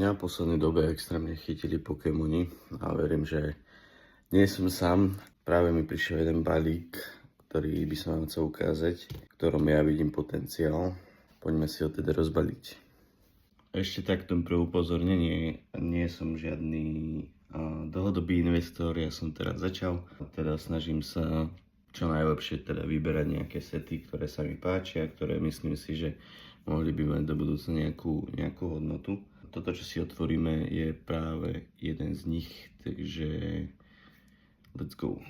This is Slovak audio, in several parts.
Mňa v poslednej dobe extrémne chytili Pokémoni a verím, že nie som sám. Práve mi prišiel jeden balík, ktorý by som vám chcel ukázať, v ktorom ja vidím potenciál. Poďme si ho teda rozbaliť. Ešte takto pre upozornenie, nie som žiadny dlhodobý investor, ja som teraz začal. Teda snažím sa čo najlepšie teda vyberať nejaké sety, ktoré sa mi páčia, ktoré myslím si, že mohli by mať do budúcna nejakú hodnotu. Toto, čo si otvoríme, je práve jeden z nich, takže let's go.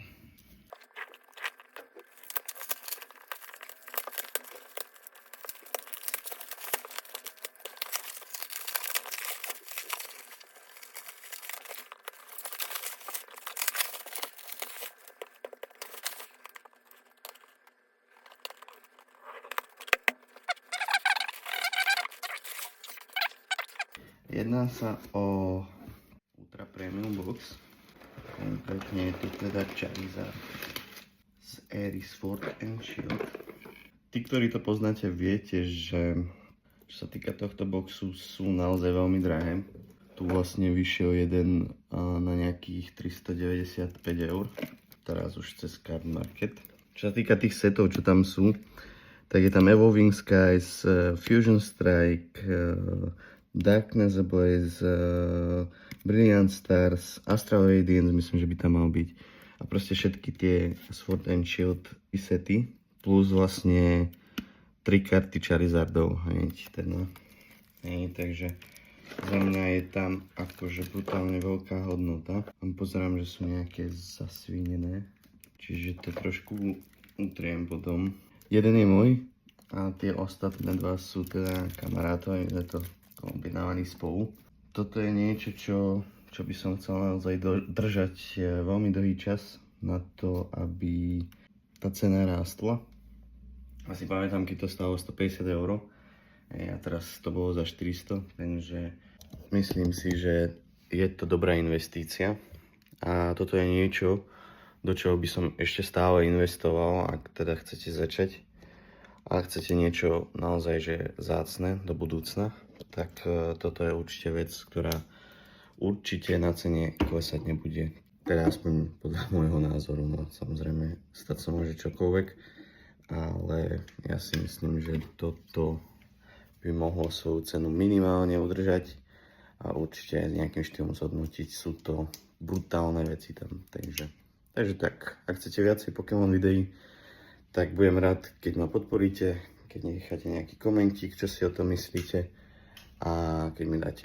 Jedná sa o Ultra Premium Box. Konkrétne je to teda Charizard z éry Sword and Shield. Tí, ktorí to poznáte, viete, že čo sa týka tohto boxu, sú naozaj veľmi drahé. Tu vlastne vyšiel jeden na nejakých 395 €, teraz už cez Card Market. Čo sa týka tých setov, čo tam sú, tak je tam Evolving Skies, Fusion Strike, Darkness Ablaze, Brilliant Stars, Astral Radiance, myslím, že by tam mal byť. A proste všetky tie Sword and Shield sety, plus vlastne 3 karty Charizardov hneď teda. Takže za mňa je tam akože brutálne veľká hodnota. Pozerám, že sú nejaké zasvínené, čiže to trošku utriem potom. Jeden je môj a tie ostatné dva sú teda kamarátov, je to kombinovaní spolu. Toto je niečo, čo by som chcel naozaj držať veľmi dlhý čas na to, aby tá cena rástla. Asi pamätám, keď to stalo 150 € a teraz to bolo za 400, takže myslím si, že je to dobrá investícia. A toto je niečo, do čoho by som ešte stále investoval, ak teda chcete začať. A chcete niečo naozaj že vzácne do budúcna, tak toto je určite vec, ktorá určite na cene klesať nebude. Teda aspoň podľa môjho názoru, no samozrejme stať sa môže čokoľvek, ale ja si myslím, že toto by mohlo svoju cenu minimálne udržať a určite aj nejakým štýlom zhodnotiť. Sú to brutálne veci tam, takže tak, ak chcete viacej Pokémon videí, tak budem rád, keď ma podporíte, keď necháte nejaký komentík, čo si o tom myslíte a keď mi dáte